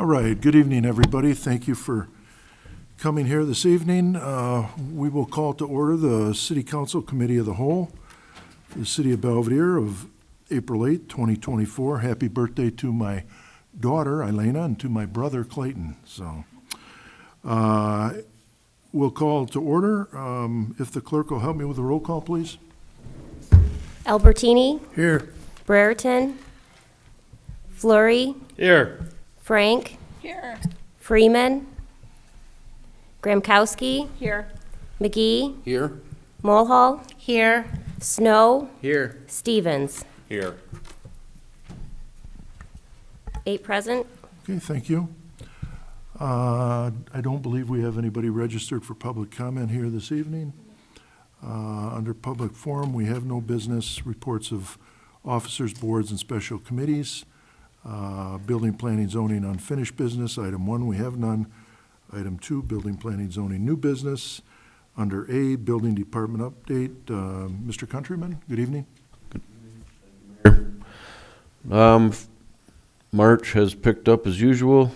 All right, good evening, everybody. Thank you for coming here this evening. We will call to order the City Council Committee of the Whole for the City of Belvedere of April 8, 2024. Happy birthday to my daughter, Elena, and to my brother, Clayton. So we'll call to order. If the clerk will help me with the roll call, please. Albertini. Here. Brereton. Fleury. Here. Frank. Here. Freeman. Gramkowski. Here. McGee. Here. Mulhall. Here. Snow. Here. Stevens. Here. 8 present. Okay, thank you. I don't believe we have anybody registered for public comment here this evening. Under public forum, we have no business. Reports of officers, boards, and special committees. Building, planning, zoning, unfinished business. Item 1, we have none. Item 2, building, planning, zoning, new business. Under A, building department update. Mr. Countryman, good evening. March has picked up as usual.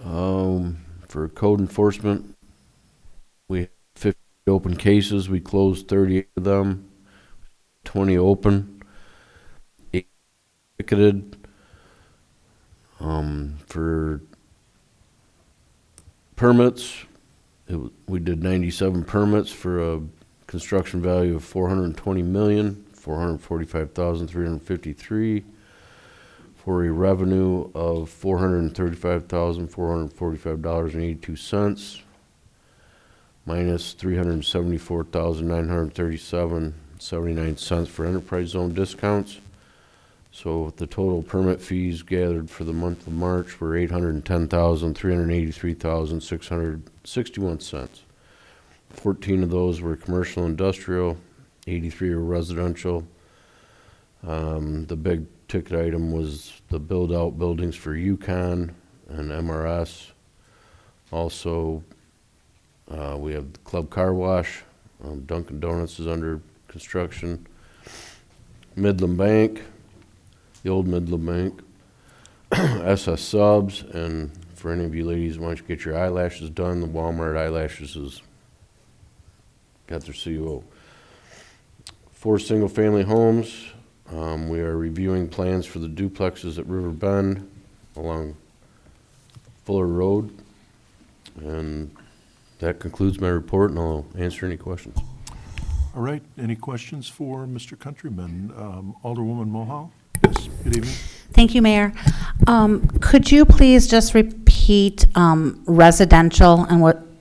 For code enforcement, we have 50 open cases. We closed 38 of them, 20 open, 8 ticketed. For permits, we did 97 permits for a construction value of $420,445,353 for a revenue of $435,445.82 minus $374,937.79 for enterprise zone discounts. So the total permit fees gathered for the month of March were $810,383,661. 14 of those were commercial industrial, 83 were residential. The big ticket item was the build-out buildings for UConn and MRS. Also, we have the Club Car Wash. Dunkin' Donuts is under construction. Midland Bank. The old Midland Bank, SS Subs, and for any of you ladies who want to get your eyelashes done, the Walmart eyelashes has got their CO. 4 single-family homes. We are reviewing plans for the duplexes at River Bend along Fuller Road, and that concludes my report, and I'll answer any questions. All right, any questions for Mr. Countryman? Alderwoman Mulhall? Yes, good evening. Thank you, Mayor. Could you please just repeat residential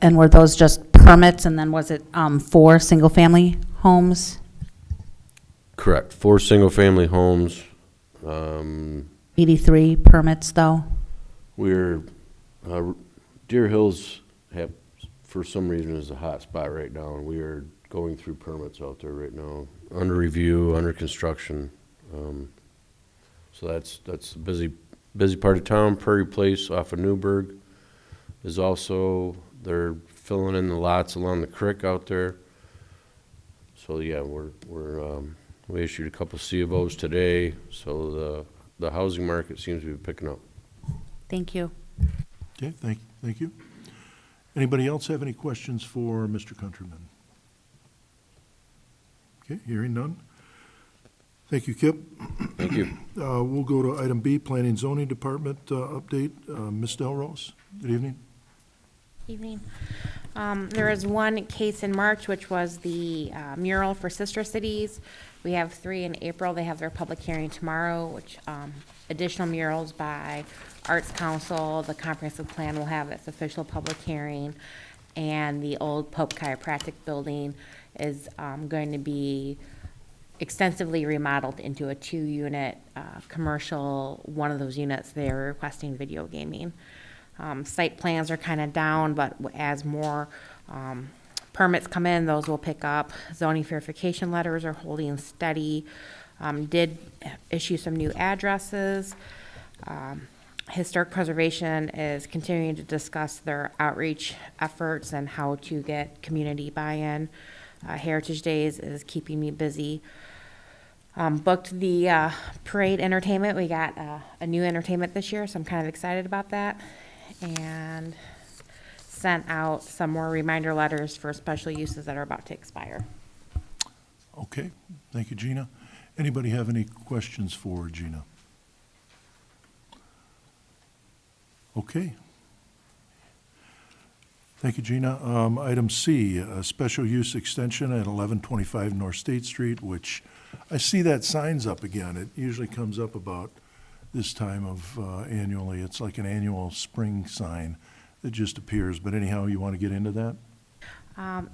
and were those just permits, and then was it 4 single-family homes? Correct. 4 single-family homes. 83 permits, though? We're Deer Hills have, for some reason, is a hot spot right now, and we are going through permits out there right now, under review, under construction. So that's a busy part of town. Prairie Place off of Newburgh is also, they're filling in the lots along the creek out there. So yeah, we issued a couple C of O's today, so the housing market seems to be picking up. Thank you. Okay, thank you. Anybody else have any questions for Mr. Countryman? Okay, hearing none. Thank you, Kip. Thank you. We'll go to item B, Planning Zoning Department update. Ms. Delrose, good evening. Evening. There is one case in March, which was the mural for Sister Cities. We have 3 in April. They have their public hearing tomorrow, which additional murals by Arts Council. The comprehensive plan will have its official public hearing, and the old Pope Chiropractic building is going to be extensively remodeled into a 2-unit commercial. One of those units, they're requesting video gaming. Site plans are kind of down, but as more permits come in, those will pick up. Zoning verification letters are holding steady. Did issue some new addresses. Historic Preservation is continuing to discuss their outreach efforts and how to get community buy-in. Heritage Days is keeping me busy. Booked the parade entertainment. We got a new entertainment this year, so I'm kind of excited about that. and sent out some more reminder letters for special uses that are about to expire. Okay, thank you, Gina. Anybody have any questions for Gina? Okay. Thank you, Gina. Item C, a special use extension at 1125 North State Street, which I see that sign's up again. It usually comes up about this time of annually. It's like an annual spring sign that just appears. But anyhow, you want to get into that?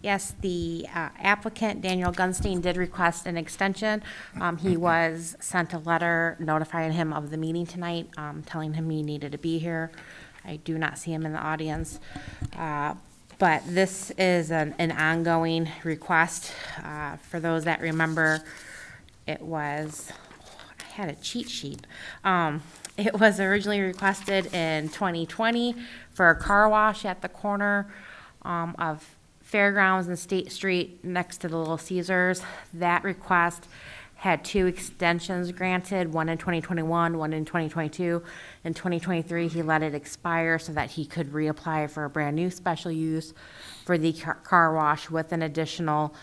Yes, the applicant, Daniel Gunstein, did request an extension. He was sent a letter notifying him of the meeting tonight, telling him he needed to be here. I do not see him in the audience. But this is an ongoing request. For those that remember, it was, I had a cheat sheet. It was originally requested in 2020 for a car wash at the corner of Fairgrounds and State Street next to the Little Caesars. That request had 2 extensions granted, one in 2021, one in 2022. In 2023, he let it expire so that he could reapply for a brand-new special use for the car wash with an additional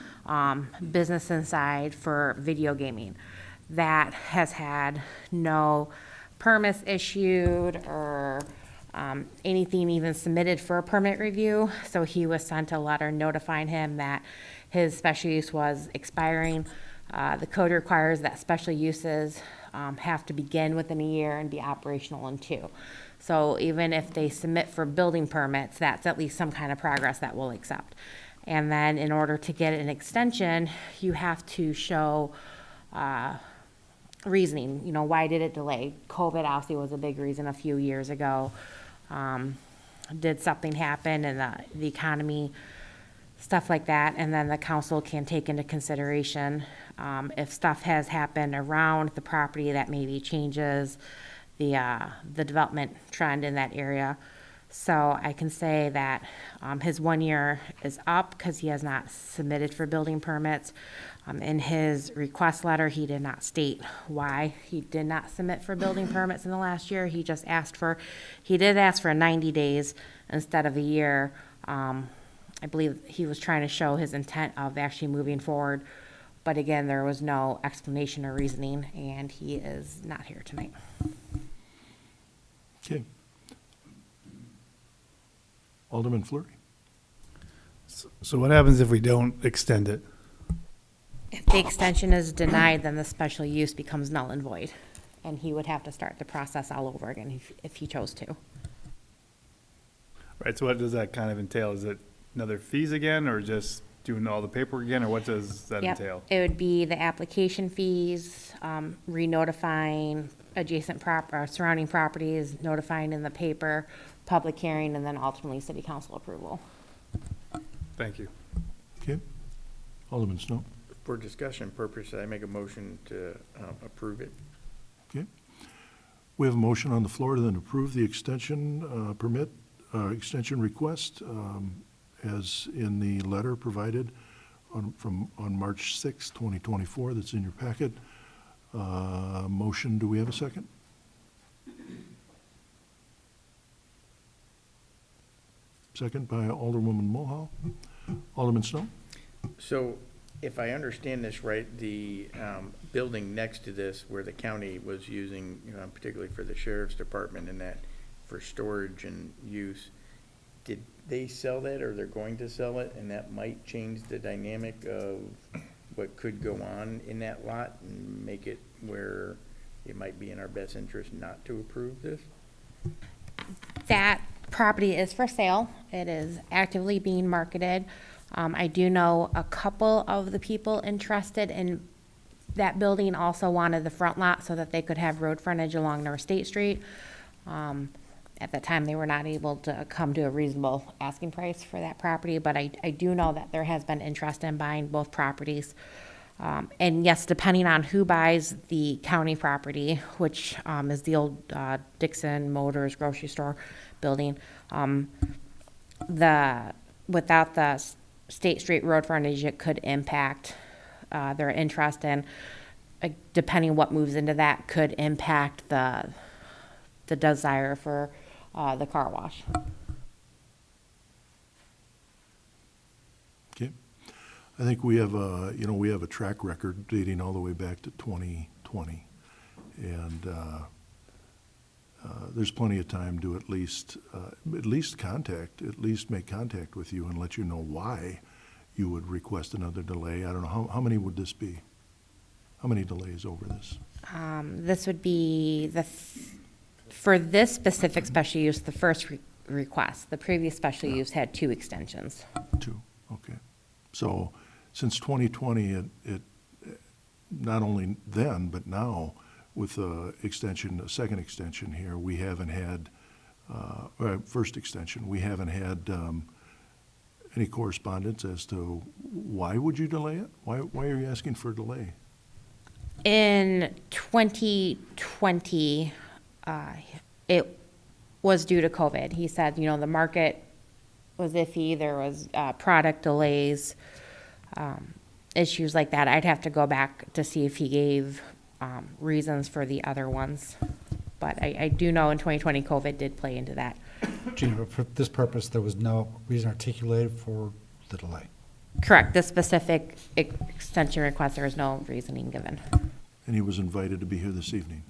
business inside for video gaming. That has had no permits issued or anything even submitted for a permit review. So he was sent a letter notifying him that his special use was expiring. The code requires that special uses have to begin within a year and be operational in 2. So even if they submit for building permits, that's at least some kind of progress that we'll accept. And then in order to get an extension, you have to show reasoning. You know, why did it delay? COVID obviously was a big reason a few years ago. Did something happen in the economy? Stuff like that, and then the council can take into consideration if stuff has happened around the property that maybe changes the development trend in that area. So I can say that his 1 year is up because he has not submitted for building permits. In his request letter, he did not state why he did not submit for building permits in the last year. He just asked for, he did ask for 90 days instead of a year. I believe he was trying to show his intent of actually moving forward. But again, there was no explanation or reasoning, and he is not here tonight. Okay. Alderman Fleury? So what happens if we don't extend it? If the extension is denied, then the special use becomes null and void, and he would have to start the process all over again if he chose to. Right, so what does that kind of entail? Is it another fees again, or just doing all the paperwork again, or what does that Yep. entail? It would be the application fees, re-notifying adjacent surrounding properties, notifying in the paper, public hearing, and then ultimately city council approval. Thank you. Okay. Alderman Snow? For discussion purposes, I make a motion to approve it. Okay. We have a motion on the floor to then approve the extension extension request as in the letter provided on March 6, 2024, that's in your packet. Motion, do we have a second? Second by Alderwoman Mulhall. Alderman Snow? So if I understand this right, the building next to this where the county was using, particularly for the sheriff's department and that for storage and use, did they sell that or they're going to sell it? And that might change the dynamic of what could go on in that lot and make it where it might be in our best interest not to approve this? That property is for sale. It is actively being marketed. I do know a couple of the people interested in that building also wanted the front lot so that they could have road frontage along North State Street. At that time, they were not able to come to a reasonable asking price for that property, but I do know that there has been interest in buying both properties. And yes, depending on who buys the county property, which is the old Dixon Motors grocery store building, without the State Street road frontage, it could impact their interest, and depending what moves into that could impact the desire for the car wash. Okay. I think we have we have a track record dating all the way back to 2020. And there's plenty of time to at least make contact with you and let you know why you would request another delay. I don't know, how many would this be? How many delays over this? This would be for this specific special use, the first request. The previous special use had 2 extensions. 2, okay. So since 2020, it not only then, but now, with a second extension here, we haven't had, first extension, we haven't had any correspondence as to why would you delay it? Why are you asking for a delay? In 2020, it was due to COVID. He said, the market was iffy, there was product delays, issues like that. I'd have to go back to see if he gave reasons for the other ones. But I do know in 2020, COVID did play into that. Gina, but for this purpose, there was no reason articulated for the delay. Correct. This specific extension request, there is no reasoning given. And he was invited to be here this evening?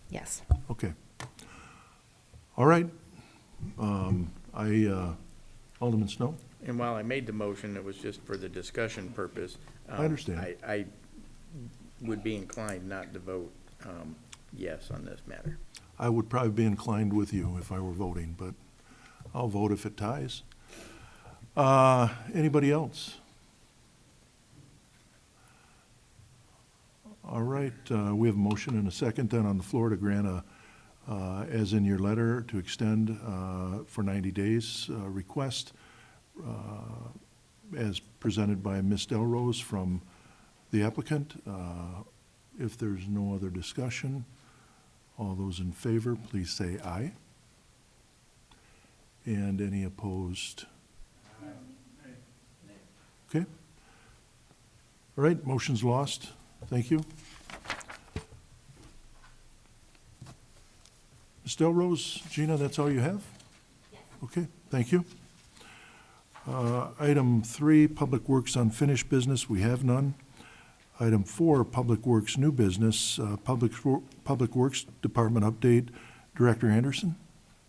Yes. Okay. All right. Alderman Snow? And while I made the motion, it was just for the discussion purpose. I understand. I would be inclined not to vote yes on this matter. I would probably be inclined with you if I were voting, but I'll vote if it ties. Anybody else? All right, we have a motion and a second then on the floor to grant as in your letter, to extend for 90 days request as presented by Ms. Delrose from the applicant. If there's no other discussion, all those in favor, please say aye. And any opposed? Okay. All right, motion's lost. Thank you. Ms. Delrose, Gina, that's all you have? Yes. Okay, thank you. Item 3, Public Works unfinished business, we have none. Item 4, Public Works new business, Public Works Department update. Director Anderson,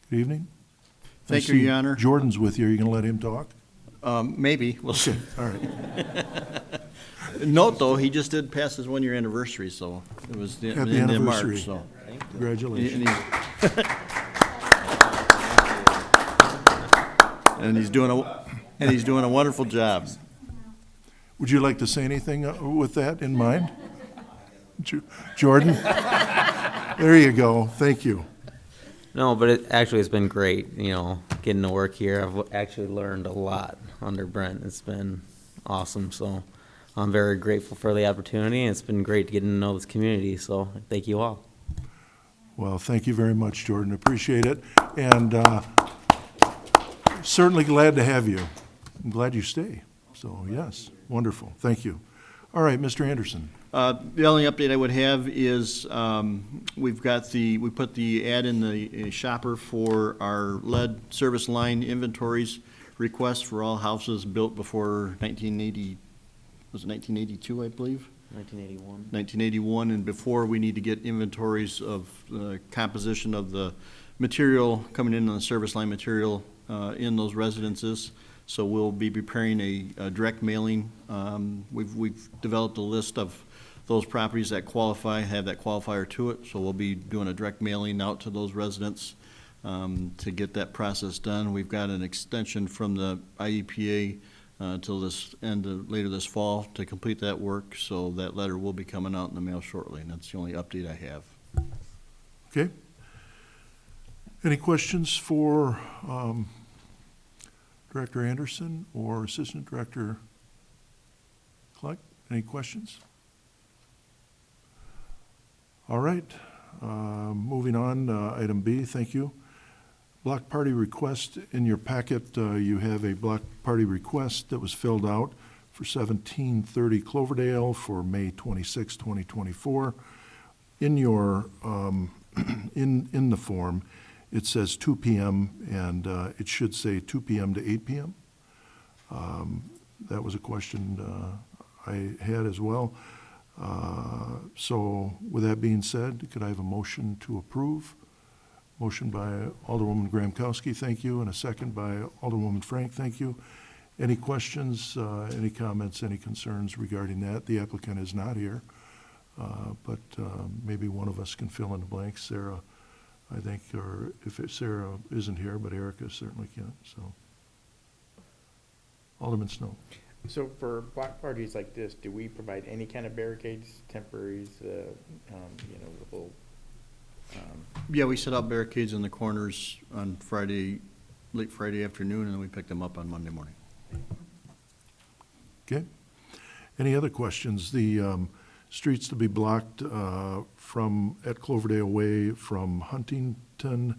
good evening. Thank I you, see Your Honor. Jordan's with you. Are you going to let him talk? Maybe, we'll see. All right. Note, though, he just did pass his 1-year anniversary, so it was the Happy end of anniversary. March, so. Congratulations. And he's doing a wonderful job. Would you like to say anything with that in mind? Jordan? There you go. Thank you. No, but it's been great, getting to work here. I've actually learned a lot under Brent. It's been awesome, so I'm very grateful for the opportunity, and it's been great getting to know this community, so thank you all. Well, thank you very much, Jordan. Appreciate it. And certainly glad to have you. I'm glad you stay. So, yes, wonderful. Thank you. All right, Mr. Anderson. The only update I would have is we put the ad in the shopper for our lead service line inventories request for all houses built before 1980, was it 1982, I believe? 1981. 1981 and before. We need to get inventories of the composition of the material coming in on the service line material in those residences. So we'll be preparing a direct mailing. We've developed a list of those properties that qualify, have that qualifier to it. So we'll be doing a direct mailing out to those residents to get that process done. We've got an extension from the IEPA till later this fall to complete that work. So that letter will be coming out in the mail shortly, and that's the only update I have. Okay. Any questions for Director Anderson or Assistant Director Clark? Any questions? All right. Moving on, item B, thank you. Block party request. In your packet, you have a block party request that was filled out for 1730 Cloverdale for May 26, 2024. In your, in the form, it says 2 PM, and it should say 2 PM to 8 PM. That was a question I had as well. So with that being said, could I have a motion to approve? Motion by Alderwoman Gramkowski, thank you, and a second by Alderwoman Frank, thank you. Any questions, any comments, any concerns regarding that? The applicant is not here, but maybe one of us can fill in the blanks. Sarah, I think, or Sarah isn't here, but Erica certainly can, so. Alderman Snow. So for block parties like this, do we provide any kind of barricades, temporaries, the whole, Yeah, we set up barricades in the corners on Friday, late Friday afternoon, and then we pick them up on Monday morning. Okay. Any other questions? The streets to be blocked from, at Cloverdale Way, from Huntington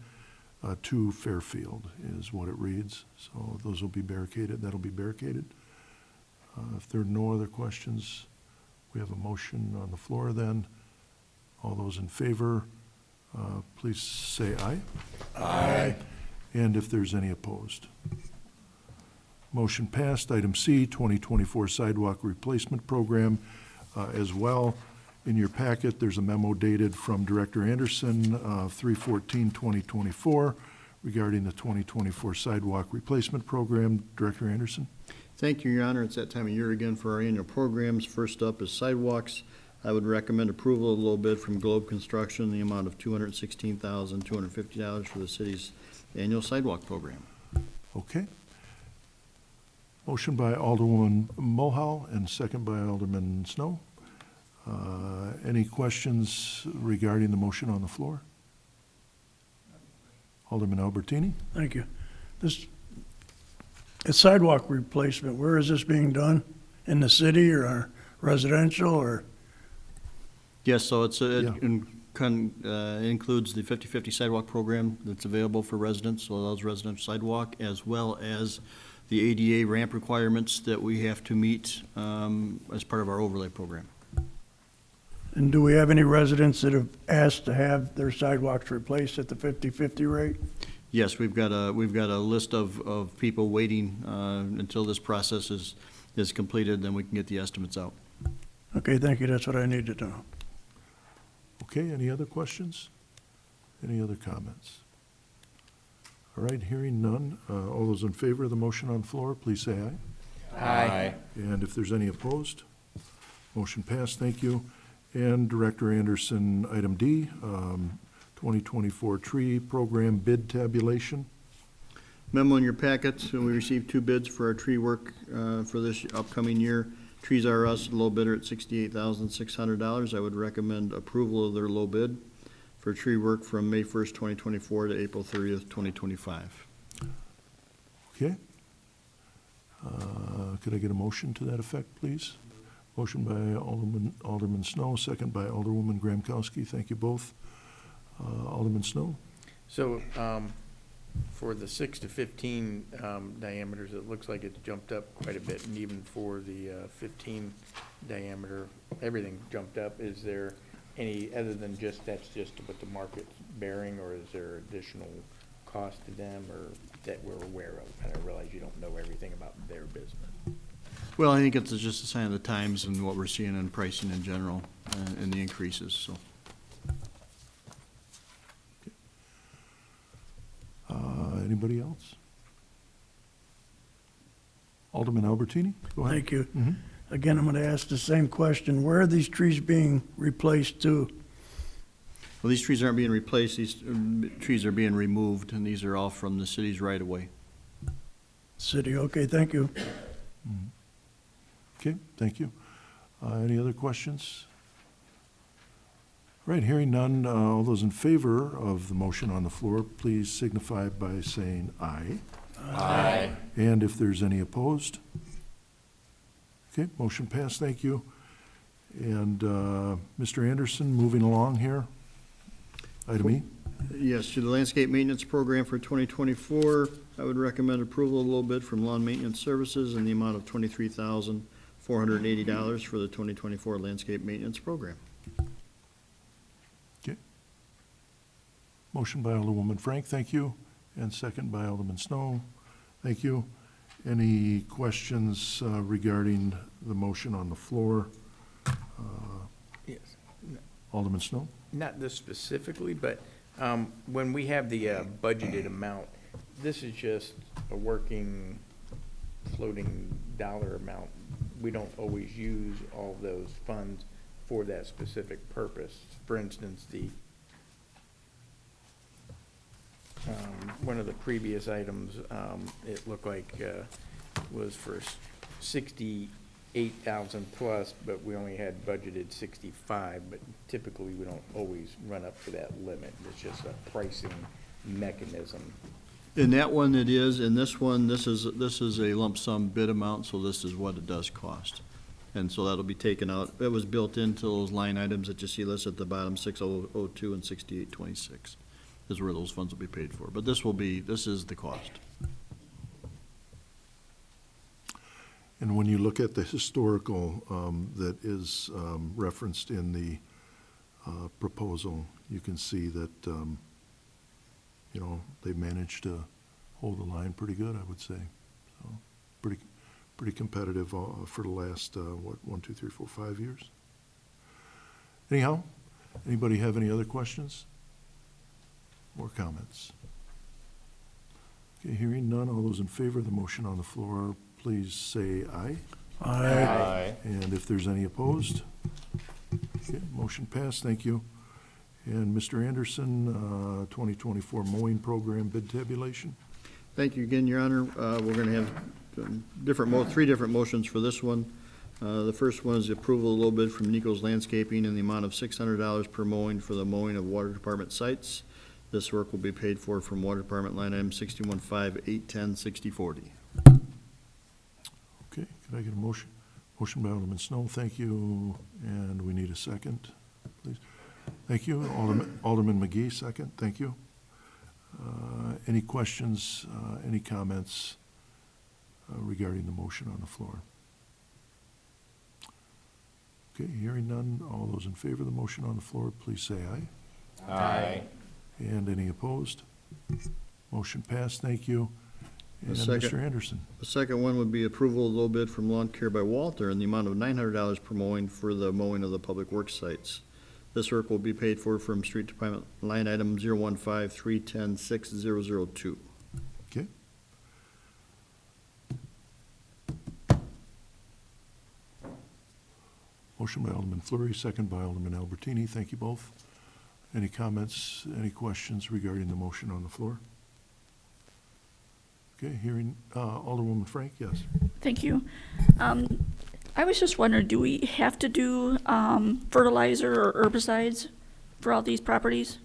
to Fairfield is what it reads. So those will be barricaded, that'll be barricaded. If there are no other questions, we have a motion on the floor then. All those in favor, please say aye. Aye. And if there's any opposed. Motion passed. Item C, 2024 Sidewalk Replacement Program as well. In your packet, there's a memo dated from Director Anderson, 3/14/2024, regarding the 2024 Sidewalk Replacement Program. Director Anderson? Thank you, Your Honor. It's that time of year again for our annual programs. First up is sidewalks. I would recommend approval of the low bid from Globe Construction in the amount of $216,250 for the city's annual sidewalk program. Okay. Motion by Alderwoman Mulhall and second by Alderman Snow. Any questions regarding the motion on the floor? Alderman Albertini? Thank you. This sidewalk replacement, where is this being done? In the city or residential or? Yes, so it Yeah. includes the 50/50 sidewalk program that's available for residents, so allows residential sidewalk, as well as the ADA ramp requirements that we have to meet as part of our overlay program. And do we have any residents that have asked to have their sidewalks replaced at the 50/50 rate? Yes, we've got a list of people waiting until this process is completed, then we can get the estimates out. Okay, thank you. That's what I needed to know. Okay, any other questions? Any other comments? All right, hearing none. All those in favor of the motion on the floor, please say aye. Aye. And if there's any opposed, motion passed, thank you. And Director Anderson, item D, 2024 tree program bid tabulation. Memo in your packet, we received 2 bids for our tree work for this upcoming year. Trees R Us, low bidder at $68,600. I would recommend approval of their low bid for tree work from May 1st, 2024 to April 30th, 2025. Okay. Could I get a motion to that effect, please? Motion by Alderman Snow, second by Alderwoman Gramkowski. Thank you both. Alderman Snow? So, for the 6 to 15 diameters, it looks like it's jumped up quite a bit, and even for the 15 diameter, everything jumped up. Is there any, other than just, that's just what the market's bearing, or is there additional cost to them, or that we're aware of? And I realize you don't know everything about their business. Well, I think it's just a sign of the times and what we're seeing in pricing in general and the increases, so. Anybody else? Alderman Albertini? Go ahead. Thank you. Mhm. Again, I'm going to ask the same question. Where are these trees being replaced to? Well, these trees aren't being replaced, these trees are being removed, and these are all from the city's right-of-way. City, okay, thank you. Okay, thank you. Any other questions? All right, hearing none, all those in favor of the motion on the floor, please signify by saying aye. Aye. And if there's any opposed? Okay, motion passed, thank you. And Mr. Anderson, moving along here. Item E. Yes, to the landscape maintenance program for 2024, I would recommend approval of a low bid from Lawn Maintenance Services in the amount of $23,480 for the 2024 landscape maintenance program. Okay. Motion by Alderwoman Frank, thank you, and second by Alderman Snow. Thank you. Any questions regarding the motion on the floor? Yes. Alderman Snow? Not this specifically, but when we have the budgeted amount, this is just a working floating dollar amount. We don't always use all those funds for that specific purpose. For instance, one of the previous items, it looked like was for 68,000 plus, but we only had budgeted 65, but typically we don't always run up to that limit. It's just a pricing mechanism. In that one it is, in this one, this is a lump sum bid amount, so this is what it does cost. And so that'll be taken out. It was built into those line items that you see listed at the bottom, 6002 and 6826 is where those funds will be paid for. But this is the cost. And when you look at the historical that is referenced in the proposal, you can see that, they managed to hold the line pretty good, I would say. So, pretty competitive for the last, 1, 2, 3, 4, 5 years. Anyhow, anybody have any other questions or comments? Okay, hearing none, all those in favor of the motion on the floor, please say aye. Aye. And if there's any opposed? Okay, motion passed, thank you. And Mr. Anderson, 2024 mowing program bid tabulation. Thank you again, Your Honor. We're going to have three different motions for this one. The first one is the approval of low bid from Nico's Landscaping in the amount of $600 per mowing for the mowing of water department sites. This work will be paid for from water department line item 6158106040. Okay, could I get a motion? Motion by Alderman Snow, thank you. And we need a second, please. Thank you. Alderman McGee, second, thank you. Any questions, any comments regarding the motion on the floor? Okay, hearing none, all those in favor of the motion on the floor, please say aye. Aye. And any opposed? Motion passed, thank you. And second. Mr. Anderson. The second one would be approval of low bid from Lawn Care by Walter in the amount of $900 per mowing for the mowing of the public works sites. This work will be paid for from street department line item 01531060002. Okay. Motion by Alderman Fleury, second by Alderman Albertini. Thank you both. Any comments, any questions regarding the motion on the floor? Okay, hearing, Alderwoman Frank, yes. Thank you. I was just wondering, do we have to do fertilizer or herbicides for all these properties?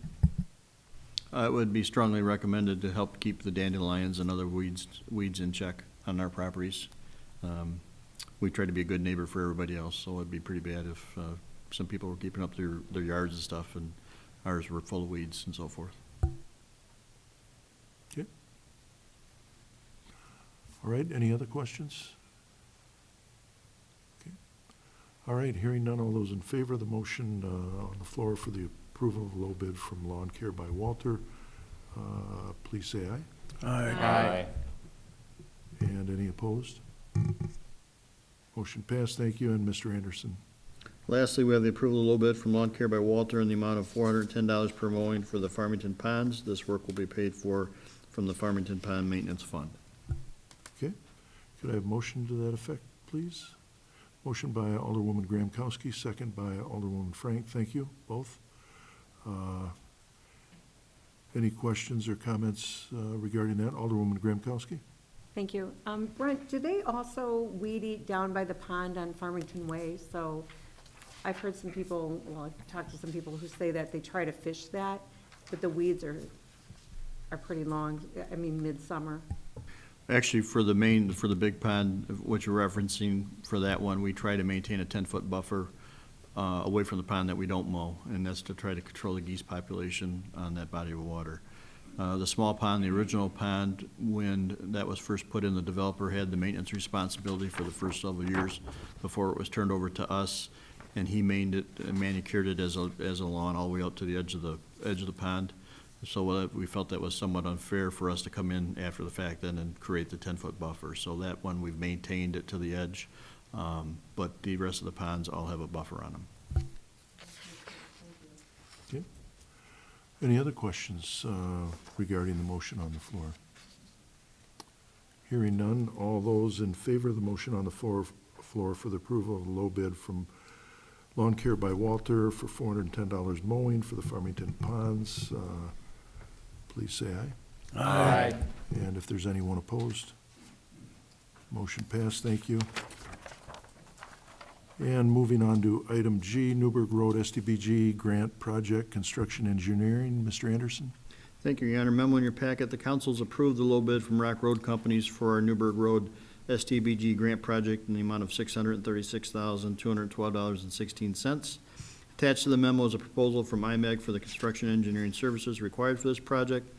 It would be strongly recommended to help keep the dandelions and other weeds in check on our properties. We try to be a good neighbor for everybody else, so it'd be pretty bad if some people were keeping up their yards and stuff, and ours were full of weeds and so forth. Okay. All right, any other questions? Okay. All right, hearing none, all those in favor of the motion on the floor for the approval of low bid from Lawn Care by Walter, please say aye. Aye. And any opposed? Motion passed, thank you, and Mr. Anderson. Lastly, we have the approval of low bid from Lawn Care by Walter in the amount of $410 per mowing for the Farmington Ponds. This work will be paid for from the Farmington Pond Maintenance Fund. Okay, could I have a motion to that effect, please? Motion by Alderwoman Graham-Kowski, second by Alderwoman Frank. Thank you, both. Any questions or comments regarding that? Alderwoman Graham-Kowski? Thank you. Brent, do they also weed eat down by the pond on Farmington Way? So I've heard some people, well, I've talked to some people who say that they try to fish that, but the weeds are pretty long, I mean, midsummer. Actually, for the big pond, what you're referencing for that one, we try to maintain a 10-foot buffer away from the pond that we don't mow, and that's to try to control the geese population on that body of water. The small pond, the original pond, when that was first put in, the developer had the maintenance responsibility for the first several years before it was turned over to us, and he mained it and manicured it as a lawn all the way out to the edge of the pond. So we felt that was somewhat unfair for us to come in after the fact then and create the 10-foot buffer. So that one, we've maintained it to the edge, but the rest of the ponds all have a buffer on them. Okay. Any other questions regarding the motion on the floor? Hearing none, all those in favor of the motion on the floor for the approval of the low bid from Lawn Care by Walter for $410 mowing for the Farmington Ponds, please say aye. Aye. And if there's anyone opposed? Motion passed, thank you. And moving on to item G, Newburgh Road SDBG Grant Project Construction Engineering, Mr. Anderson. Thank you, Your Honor. Memo in your packet, the council's approved the low bid from Rock Road Companies for our Newburgh Road STBG grant project in the amount of $636,212.16. Attached to the memo is a proposal from IMEG for the construction engineering services required for this project.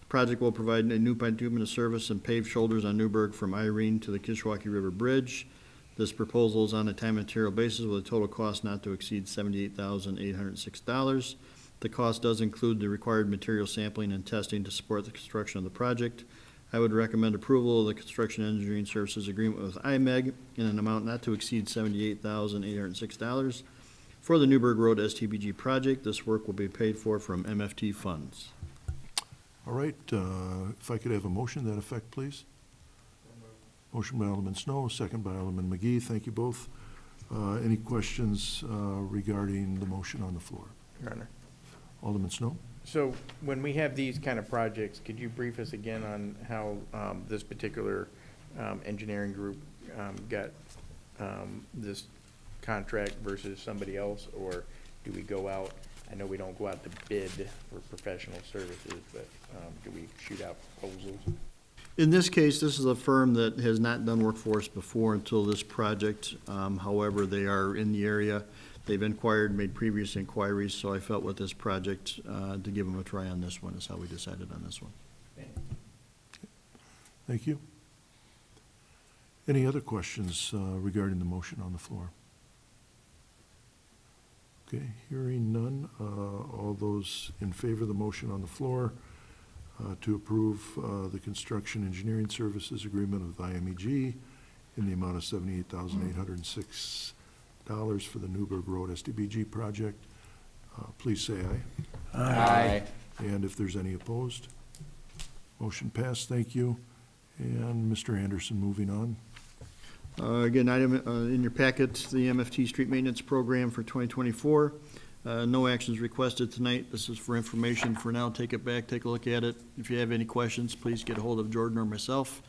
The project will provide a new bituminous service and paved shoulders on Newburgh from Irene to the Kishwaukee River Bridge. This proposal is on a time and material basis with a total cost not to exceed $78,806. The cost does include the required material sampling and testing to support the construction of the project. I would recommend approval of the construction engineering services agreement with IMEG in an amount not to exceed $78,806 for the Newburgh Road STBG project. This work will be paid for from MFT funds. All right, if I could have a motion to that effect, please. Motion by Alderman Snow, second by Alderman McGee. Thank you both. Any questions regarding the motion on the floor? Your Honor. Alderman Snow? So when we have these kind of projects, could you brief us again on how this particular engineering group got this contract versus somebody else? Or do we go out, I know we don't go out to bid for professional services, but do we shoot out proposals? In this case, this is a firm that has not done work for us before until this project. However, they are in the area. They've inquired, made previous inquiries, so I felt with this project to give them a try on this one is how we decided on this one. Thank you. Any other questions regarding the motion on the floor? Okay, hearing none, all those in favor of the motion on the floor to approve the construction engineering services agreement with IMEG in the amount of $78,806 for the Newburgh Road SDBG project, please say aye. Aye. And if there's any opposed? Motion passed, thank you. And Mr. Anderson, moving on. Again, item in your packet, the MFT street maintenance program for 2024. No actions requested tonight. This is for information for now. Take it back, take a look at it. If you have any questions, please get a hold of Jordan or myself,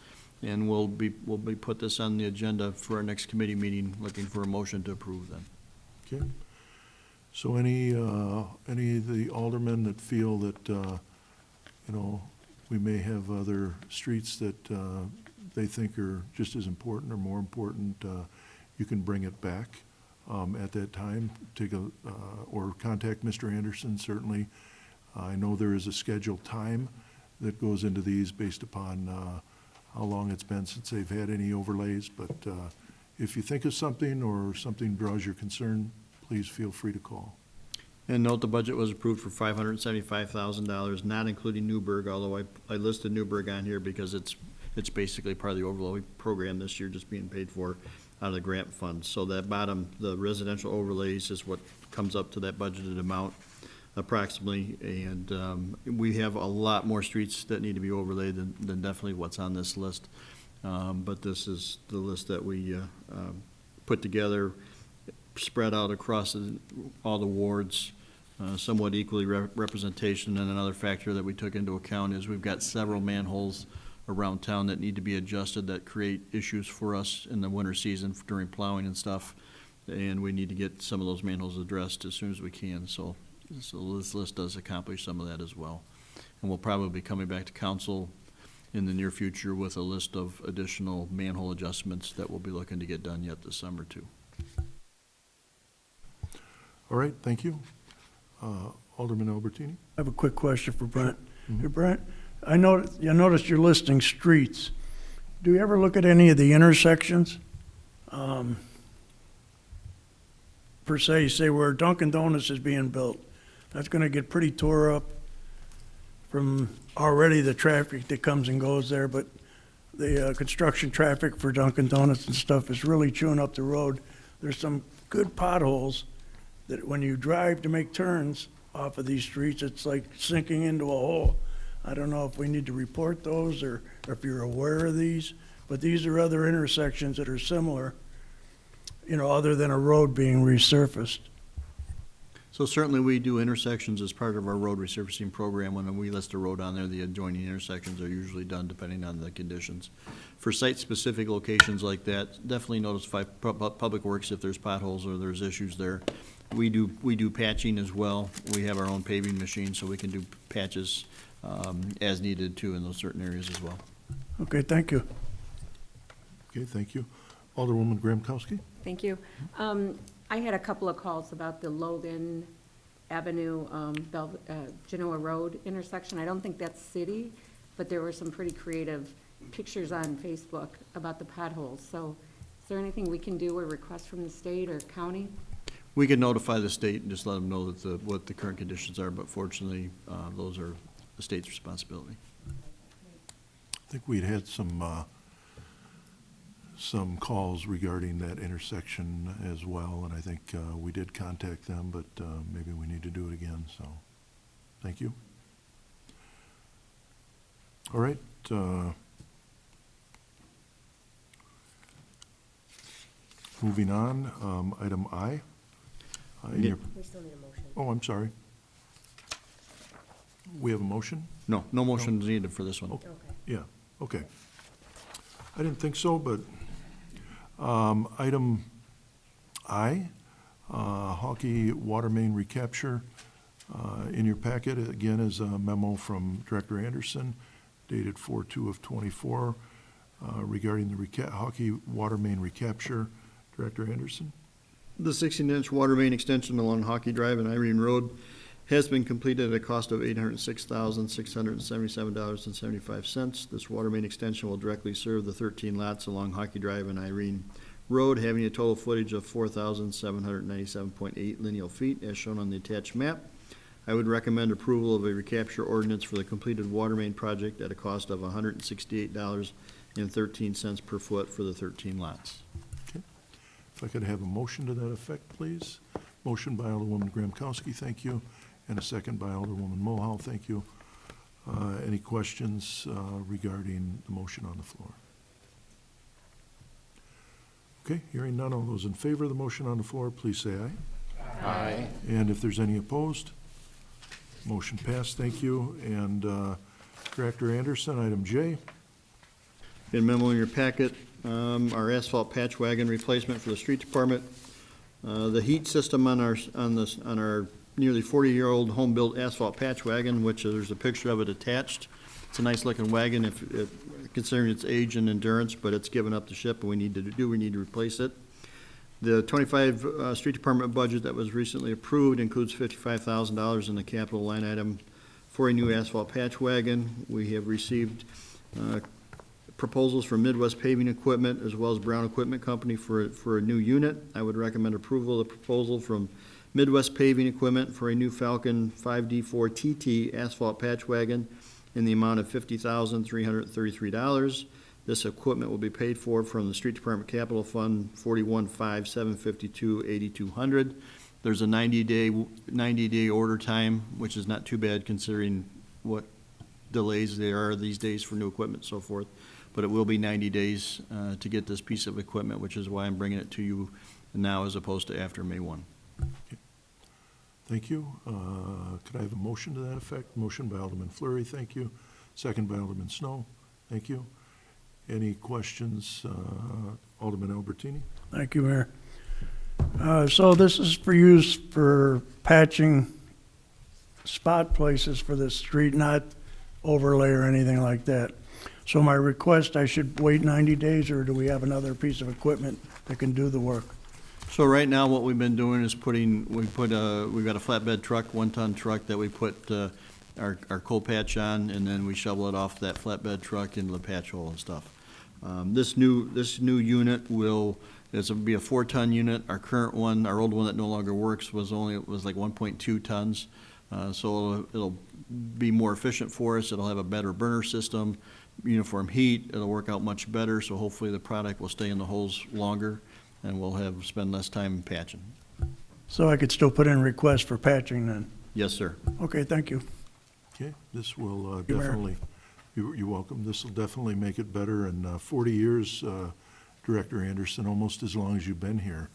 and we'll be put this on the agenda for our next committee meeting, looking for a motion to approve then. Okay. So any of the aldermen that feel that, we may have other streets that they think are just as important or more important, you can bring it back at that time. Or contact Mr. Anderson, certainly. I know there is a scheduled time that goes into these based upon how long it's been since they've had any overlays, but if you think of something or something draws your concern, please feel free to call. And note the budget was approved for $575,000, not including Newburgh, although I listed Newburgh on here because it's basically part of the overlay program this year, just being paid for out of the grant fund. So that bottom, the residential overlays is what comes up to that budgeted amount approximately. And we have a lot more streets that need to be overlaid than definitely what's on this list. But this is the list that we put together, spread out across all the wards, somewhat equally representation. And another factor that we took into account is we've got several manholes around town that need to be adjusted that create issues for us in the winter season during plowing and stuff. And we need to get some of those manholes addressed as soon as we can. So this list does accomplish some of that as well. And we'll probably be coming back to council in the near future with a list of additional manhole adjustments that we'll be looking to get done yet this summer too. All right, thank you. Alderman Albertini? I have a quick question for Brent. Hey, Brent, I noticed you're listing streets. Do you ever look at any of the intersections? Per se, say where Dunkin' Donuts is being built. That's gonna get pretty tore up from already the traffic that comes and goes there, but the construction traffic for Dunkin' Donuts and stuff is really chewing up the road. There's some good potholes that when you drive to make turns off of these streets, it's like sinking into a hole. I don't know if we need to report those or if you're aware of these, but these are other intersections that are similar, you know, other than a road being resurfaced. So certainly we do intersections as part of our road resurfacing program. When we list a road on there, the adjoining intersections are usually done depending on the conditions. For site-specific locations like that, definitely notify Public Works if there's potholes or there's issues there. We do patching as well. We have our own paving machine, so we can do patches as needed too in those certain areas as well. Okay, thank you. Okay, thank you. Alderwoman Gramkowski? Thank you. I had a couple of calls about the Logan Avenue, Genoa Road intersection. I don't think that's city, but there were some pretty creative pictures on Facebook about the potholes. So is there anything we can do or request from the state or county? We could notify the state and just let them know that what the current conditions are, but fortunately, those are the state's responsibility. I think we'd had some calls regarding that intersection as well, and I think we did contact them, but maybe we need to do it again, so thank you. All right. Moving on, item I. We still need a motion. Oh, I'm sorry. We have a motion? No motion is needed for this one. Okay. Yeah, okay. I didn't think so, but item I, Hawkey Water Main Recapture. In your packet, again, is a memo from Director Anderson dated 4/2 of '24 regarding the Hawkey Water Main Recapture. Director Anderson? The 16-inch water main extension along Hockey Drive and Irene Road has been completed at a cost of $806,677.75. This water main extension will directly serve the 13 lots along Hockey Drive and Irene Road, having a total footage of 4,797.8 lineal feet, as shown on the attached map. I would recommend approval of a recapture ordinance for the completed water main project at a cost of $168.13 per foot for the 13 lots. If I could have a motion to that effect, please. Motion by Alderwoman Gramkowski, thank you, and a second by Alderwoman Mulhall, thank you. Any questions regarding the motion on the floor? Okay, hearing none, all those in favor of the motion on the floor, please say aye. Aye. And if there's any opposed, motion passed, thank you. And Director Anderson, item J. In memo in your packet, our asphalt patch wagon replacement for the street department. The heat system on our nearly 40-year-old home-built asphalt patch wagon, which there's a picture of it attached. It's a nice-looking wagon considering its age and endurance, but it's given up the ship, and we need to replace it. The 25 street department budget that was recently approved includes $55,000 in the capital line item for a new asphalt patch wagon. We have received proposals from Midwest Paving Equipment as well as Brown Equipment Company for a new unit. I would recommend approval of the proposal from Midwest Paving Equipment for a new Falcon 5D4 TT asphalt patch wagon in the amount of $50,333. This equipment will be paid for from the Street Department Capital Fund 4157528200. There's a 90-day order time, which is not too bad considering what delays there are these days for new equipment and so forth. But it will be 90 days to get this piece of equipment, which is why I'm bringing it to you now as opposed to after May 1. Okay. Thank you. Could I have a motion to that effect? Motion by Alderman Fleury, thank you. Second by Alderman Snow, thank you. Any questions? Alderman Albertini? Thank you, Mayor. So this is for use for patching spot places for the street, not overlay or anything like that. So my request, I should wait 90 days, or do we have another piece of equipment that can do the work? So right now, what we've been doing is we've got a flatbed truck, 1-ton truck that we put our coal patch on, and then we shovel it off that flatbed truck into the patch hole and stuff. This new unit will be a 4-ton unit. Our current one, our old one that no longer works, was like 1.2 tons. So it'll be more efficient for us. It'll have a better burner system, uniform heat. It'll work out much better, so hopefully the product will stay in the holes longer, and we'll spend less time patching. So I could still put in a request for patching then? Yes, sir. Okay, thank you. Okay, this will you, Mayor. definitely, you're welcome. This will definitely make it better. And 40 years, Director Anderson, almost as long as you've been here,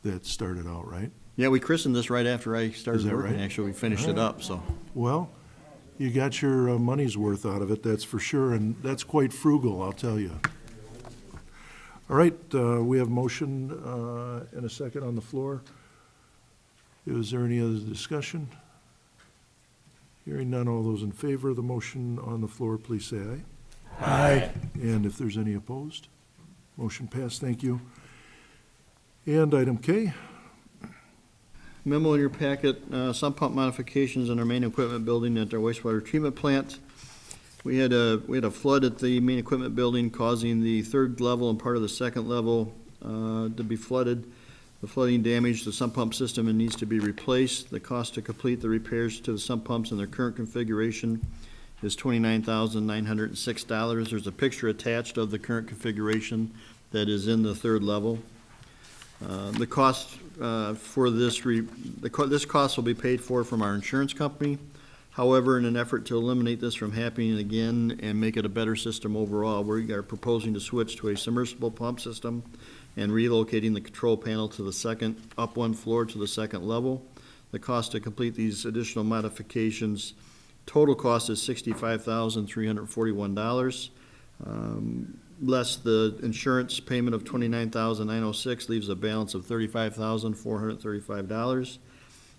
that started out, right? Yeah, we christened this right after I Is started that working. right? Actually, we finished it up, so. Well, you got your money's worth out of it, that's for sure, and that's quite frugal, I'll tell you. All right, we have motion and a second on the floor. Is there any other discussion? Hearing none, all those in favor of the motion on the floor, please say aye. Aye. And if there's any opposed, motion passed, thank you. And item K, Memo in your packet, sump pump modifications in our main equipment building at our wastewater treatment plant. We had a flood at the main equipment building causing the third level and part of the second level to be flooded. The flooding damaged the sump pump system and needs to be replaced. The cost to complete the repairs to the sump pumps in their current configuration is $29,906. There's a picture attached of the current configuration that is in the third level. The cost for this, this cost will be paid for from our insurance company. However, in an effort to eliminate this from happening again and make it a better system overall, we are proposing to switch to a submersible pump system and relocating the control panel to the second, up one floor to the second level. The cost to complete these additional modifications, total cost is $65,341. Less the insurance payment of $29,906 leaves a balance of $35,435.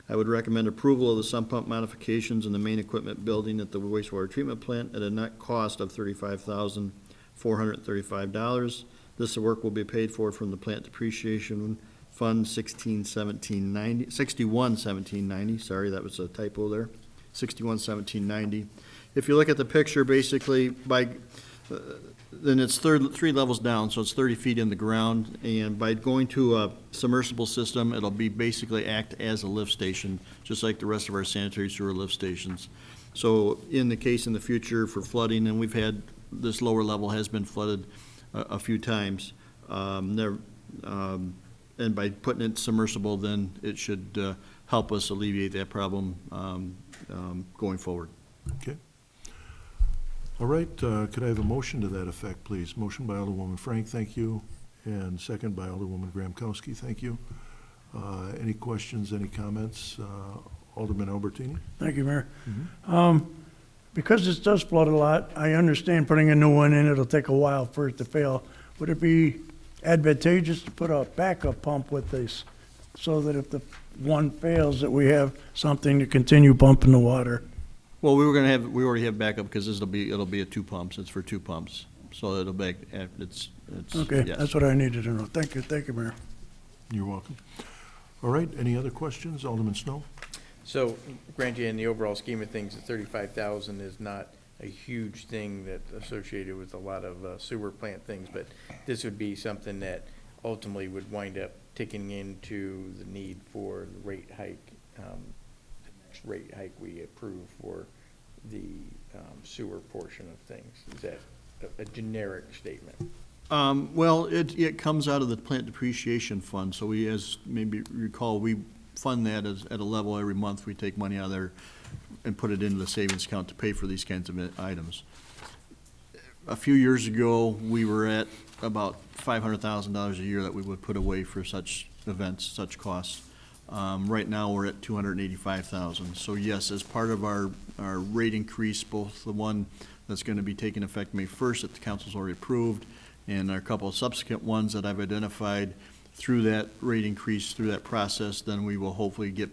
I would recommend approval of the sump pump modifications in the main equipment building at the wastewater treatment plant at a net cost of $35,435. This work will be paid for from the plant depreciation fund 611790. Sorry, that was a typo there. 611790. If you look at the picture, basically then it's three levels down, so it's 30 feet in the ground. And by going to a submersible system, it'll be basically act as a lift station, just like the rest of our sanitary sewer lift stations. So in the case in the future for flooding, and we've had, this lower level has been flooded a few times. And by putting it submersible, then it should help us alleviate that problem going forward. okay. All right, could I have a motion to that effect, please? Motion by Alderwoman Frank, thank you, and second by Alderwoman Gramkowski, thank you. Any questions, any comments? Alderman Albertini? Thank you, Mayor. Because this does flood a lot, I understand putting a new one in, it'll take a while for it to fail. Would it be advantageous to put a backup pump with this so that if the one fails, that we have something to continue pumping the water? Well, we already have backup because it'll be a two pumps. It's for two pumps. So it'll be, it's. Okay, yes. that's what I needed to know. Thank you, Mayor. You're welcome. All right, any other questions? Alderman Snow? So, grant you, in the overall scheme of things, the 35,000 is not a huge thing that associated with a lot of sewer plant things, but this would be something that ultimately would wind up ticking into the need for the rate hike, the next rate hike we approve for the sewer portion of things. Is that a generic statement? Well, it comes out of the plant depreciation fund. So we, as maybe recall, we fund that at a level every month. We take money out of there and put it into the savings account to pay for these kinds of items. A few years ago, we were at about $500,000 a year that we would put away for such events, such costs. Right now, we're at $285,000. So yes, as part of our rate increase, both the one that's going to be taking effect May 1st that the council's already approved, and a couple of subsequent ones that I've identified through that rate increase, through that process, then we will hopefully get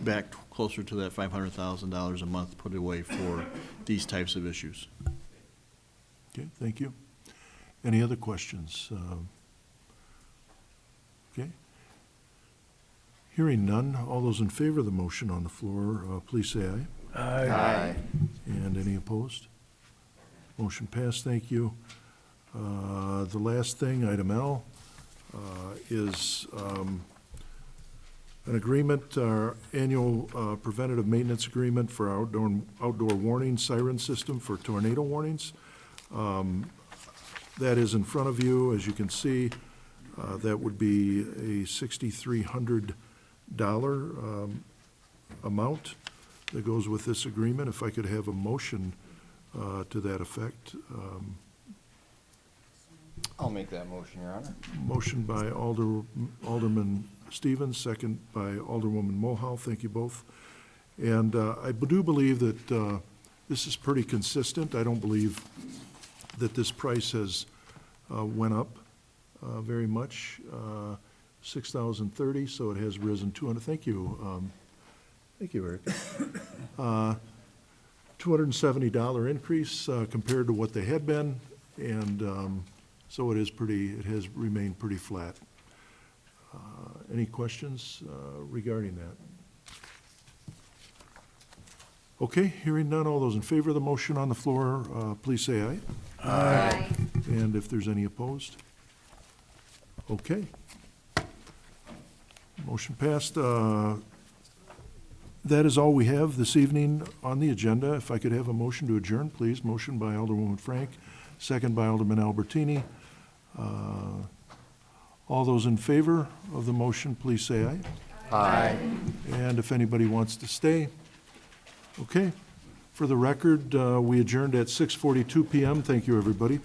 back closer to that $500,000 a month put away for these types of issues. Okay, thank you. Any other questions? Okay. Hearing none, all those in favor of the motion on the floor, please say aye. Aye. And any opposed? Motion passed, thank you. The last thing, item L, is an agreement, our annual preventative maintenance agreement for our outdoor warning siren system for tornado warnings. That is in front of you, as you can see. That would be a $6,300 amount that goes with this agreement. If I could have a motion to that effect. I'll make that motion, Your Honor. Motion by Alderman Stevens, second by Alderwoman Mohal. Thank you both. And I do believe that this is pretty consistent. I don't believe that this price has went up very much. 6,030, so it has risen 200. Thank you. Thank you, Eric. $270 increase compared to what they had been, and so it has remained pretty flat. Any questions regarding that? Okay, hearing none, all those in favor of the motion on the floor, please say aye. Aye. And if there's any opposed? Okay. Motion passed. That is all we have this evening on the agenda. If I could have a motion to adjourn, please. Motion by Alderwoman Frank, second by Alderman Albertini. All those in favor of the motion, please say aye. Aye. And if anybody wants to stay, okay. For the record, we adjourned at 6:42 PM. Thank you, everybody.